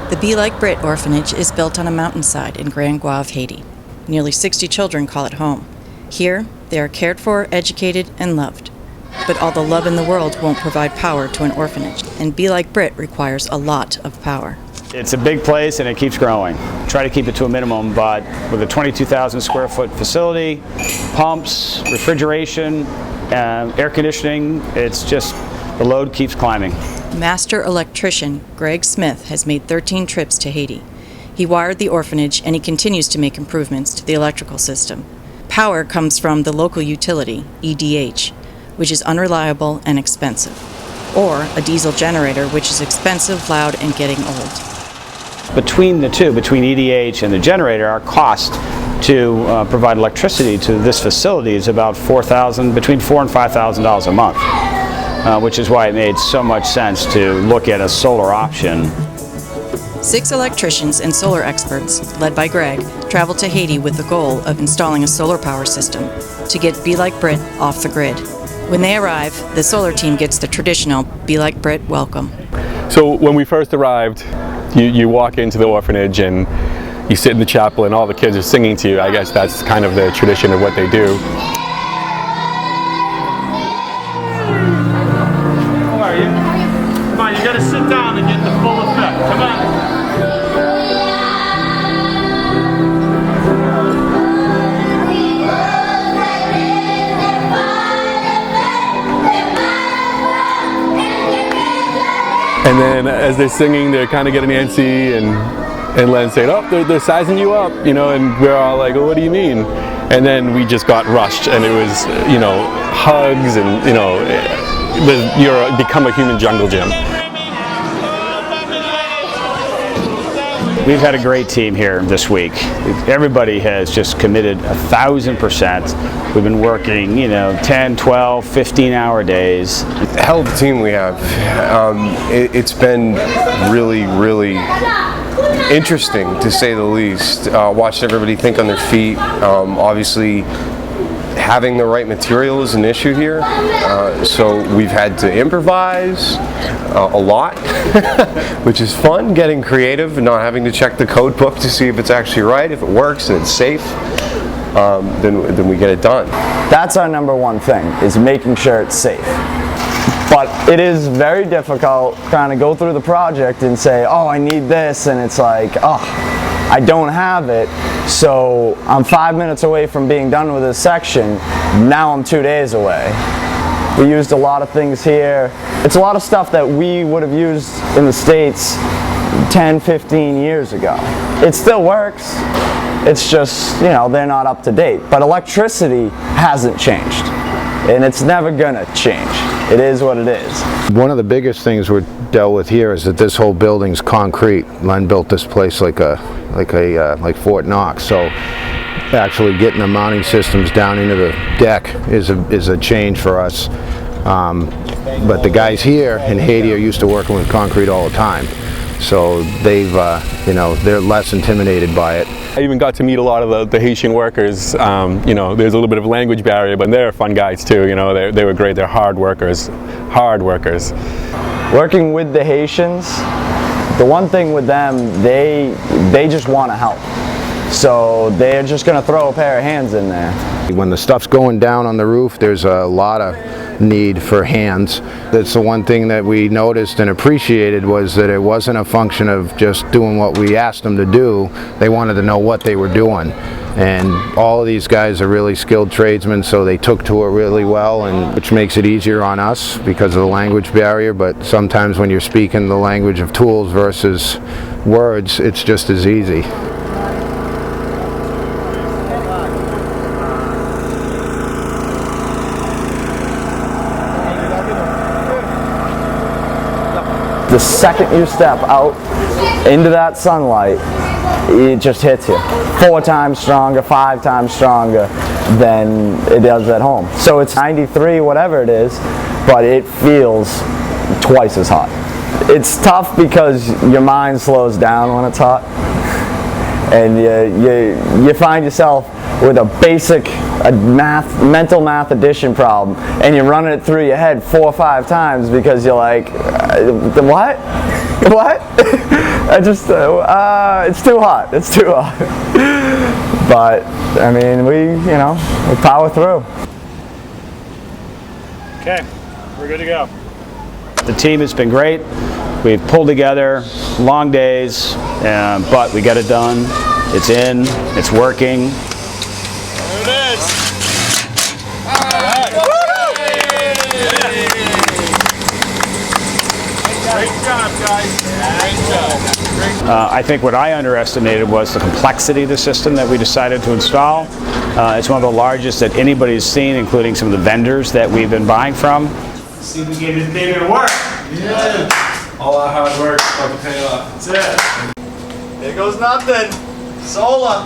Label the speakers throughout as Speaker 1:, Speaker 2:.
Speaker 1: The Be Like Brit Orphanage is built on a mountainside in Grand Goave, Haiti. Nearly 60 children call it home. Here, they are cared for, educated, and loved. But all the love in the world won't provide power to an orphanage, and Be Like Brit requires a lot of power.
Speaker 2: It's a big place and it keeps growing. Try to keep it to a minimum, but with a 22,000 square foot facility, pumps, refrigeration, air conditioning, it's just, the load keeps climbing.
Speaker 1: Master electrician Greg Smith has made 13 trips to Haiti. He wired the orphanage and he continues to make improvements to the electrical system. Power comes from the local utility, EDH, which is unreliable and expensive, or a diesel generator, which is expensive, loud, and getting old.
Speaker 2: Between the two, between EDH and the generator, our cost to provide electricity to this facility is about between $4,000 and $5,000 a month, which is why it made so much sense to look at a solar option.
Speaker 1: 6 electricians and solar experts, led by Greg, traveled to Haiti with the goal of installing a solar power system to get Be Like Brit off the grid. When they arrive, the solar team gets the traditional Be Like Brit welcome.
Speaker 3: So when we first arrived, you walk into the orphanage and you sit in the chapel and all the kids are singing to you. I guess that's kind of the tradition of what they do.
Speaker 4: How are you? Come on, you gotta sit down and get the full effect. Come on.
Speaker 3: And then as they're singing, they're kind of getting antsy, and Len saying, "Oh, they're sizing you up," you know, and we're all like, "Oh, what do you mean?" And then we just got rushed, and it was, you know, hugs, and you know, you're become a human jungle gym.
Speaker 2: We've had a great team here this week. Everybody has just committed 1,000%. We've been working, you know, 10, 12, 15-hour days.
Speaker 5: Hell of a team we have. It's been really, really interesting, to say the least. Watching everybody think on their feet. Obviously, having the right material is an issue here, so we've had to improvise a lot, which is fun, getting creative and not having to check the code book to see if it's actually right. If it works and it's safe, then we get it done.
Speaker 6: That's our number one thing, is making sure it's safe. But it is very difficult trying to go through the project and say, oh, I need this, and it's like, oh, I don't have it, so I'm 5 minutes away from being done with this section. Now I'm 2 days away. We used a lot of things here. It's a lot of stuff that we would have used in the States 10, 15 years ago. It still works. It's just, you know, they're not up to date. But electricity hasn't changed, and it's never gonna change. It is what it is.
Speaker 7: One of the biggest things we're dealt with here is that this whole building's concrete. Len built this place like Fort Knox, so actually getting the mounting systems down into the deck is a change for us. But the guys here in Haiti are used to working with concrete all the time, so they've you know, they're less intimidated by it.
Speaker 3: I even got to meet a lot of the Haitian workers. You know, there's a little bit of a language barrier, but they're fun guys too. You know, they were great. They're hard workers.
Speaker 6: Working with the Haitians, the one thing with them, they just want to help. So they're just going to throw a pair of hands in there.
Speaker 7: When the stuff's going down on the roof, there's a lot of need for hands. That's the one thing that we noticed and appreciated, was that it wasn't a function of just doing what we asked them to do. They wanted to know what they were doing. And all of these guys are really skilled tradesmen, so they took to it really well, and which makes it easier on us because of the language barrier. But sometimes when you're speaking the language of tools versus words, it's just as easy.
Speaker 6: The second you step out into that sunlight, it just hits you 4 times stronger, 5 times stronger than it does at home. So it's 93, whatever it is, but it feels twice as hot. It's tough because your mind slows down when it's hot, and you find yourself with a basic mental math addition problem, and you're running it through your head 4 or 5 times because you're like, what? What? I just, it's too hot. It's too hot. But, I mean, we power through.
Speaker 2: Okay, we're good to go. The team has been great. We've pulled together, long days, but we got it done. It's in, it's working.
Speaker 4: There it is. Great job, guys. Great job.
Speaker 2: I think what I underestimated was the complexity of the system that we decided to install. It's one of the largest that anybody's seen, including some of the vendors that we've been buying from.
Speaker 4: See if we get this baby to work.
Speaker 3: Yeah. All our hard work about to pay off.
Speaker 4: That's it.
Speaker 6: There goes nothing. Solar.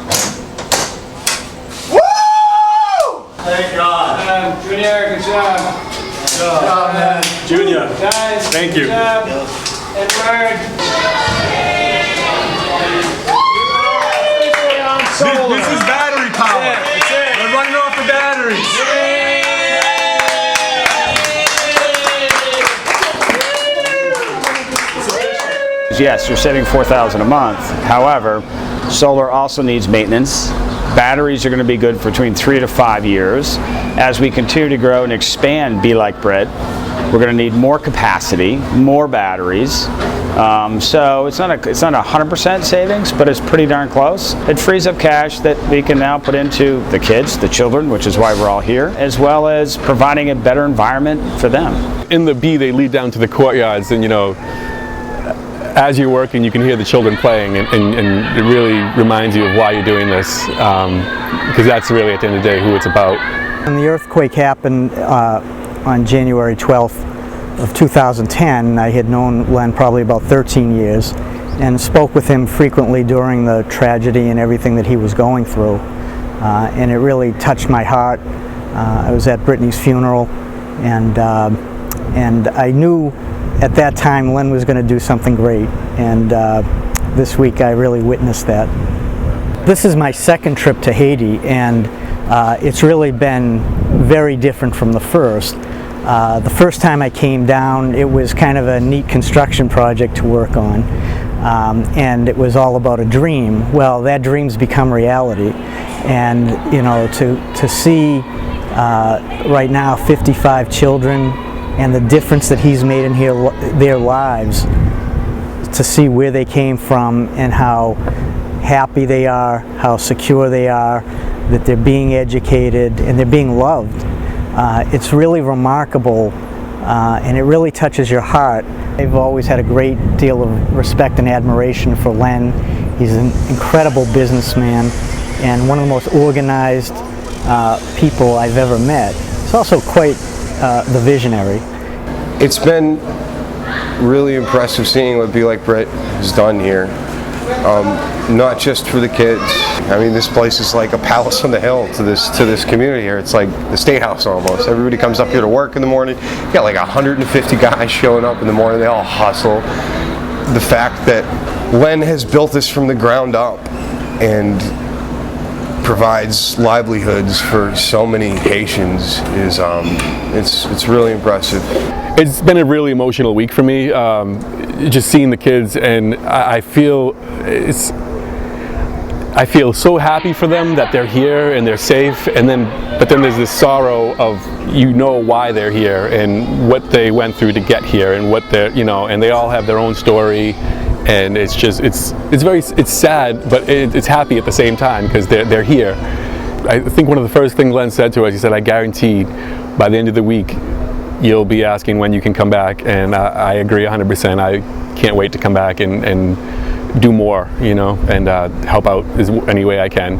Speaker 6: Woo!
Speaker 4: Thank God.
Speaker 8: Junior, good job.
Speaker 4: Good job, man. Junior.
Speaker 8: Guys,
Speaker 4: Thank you.
Speaker 8: good job. Edward.
Speaker 4: This is battery power. That's it. We're running off the batteries.
Speaker 2: Yes, you're saving $4,000 a month. However, solar also needs maintenance. Batteries are going to be good for between 3 to 5 years. As we continue to grow and expand Be Like Brit, we're going to need more capacity, more batteries. So it's not 100% savings, but it's pretty darn close. It frees up cash that we can now put into the kids, the children, which is why we're all here, as well as providing a better environment for them.
Speaker 3: In the Be, they lead down to the courtyards, and as you're working, you can hear the children playing, and it really reminds you of why you're doing this, because that's really, at the end of the day, who it's about.
Speaker 9: When the earthquake happened on January 12th of 2010, I had known Len probably about 13 years and spoke with him frequently during the tragedy and everything that he was going through, and it really touched my heart. I was at Britney's funeral, and I knew at that time Len was going to do something great, and this week I really witnessed that. This is my second trip to Haiti, and it's really been very different from the first. The first time I came down, it was kind of a neat construction project to work on, and it was all about a dream. Well, that dream's become reality, and to see right now 55 children and the difference that he's made in their lives, to see where they came from and how happy they are, how secure they are, that they're being educated and they're being loved. It's really remarkable, and it really touches your heart. I've always had a great deal of respect and admiration for Len. He's an incredible businessman and one of the most organized people I've ever met. He's also quite the visionary.
Speaker 5: It's been really impressive seeing what Be Like Brit has done here. Not just for the kids. I mean, this place is like a palace on the hill to this community here. It's like the State House almost. Everybody comes up here to work in the morning. You got like 150 guys showing up in the morning. They all hustle. The fact that Len has built this from the ground up and provides livelihoods for so many Haitians is it's really impressive.
Speaker 3: It's been a really emotional week for me, just seeing the kids, and I feel so happy for them that they're here and they're safe, but then there's this sorrow of why they're here and what they went through to get here, and what they're and they all have their own story. And it's sad, but it's happy at the same time because they're here. I think one of the first things Len said to us, he said, "I guarantee by the end of the week, you'll be asking when you can come back." And I agree 100%. I can't wait to come back and do more, and help out any way I can.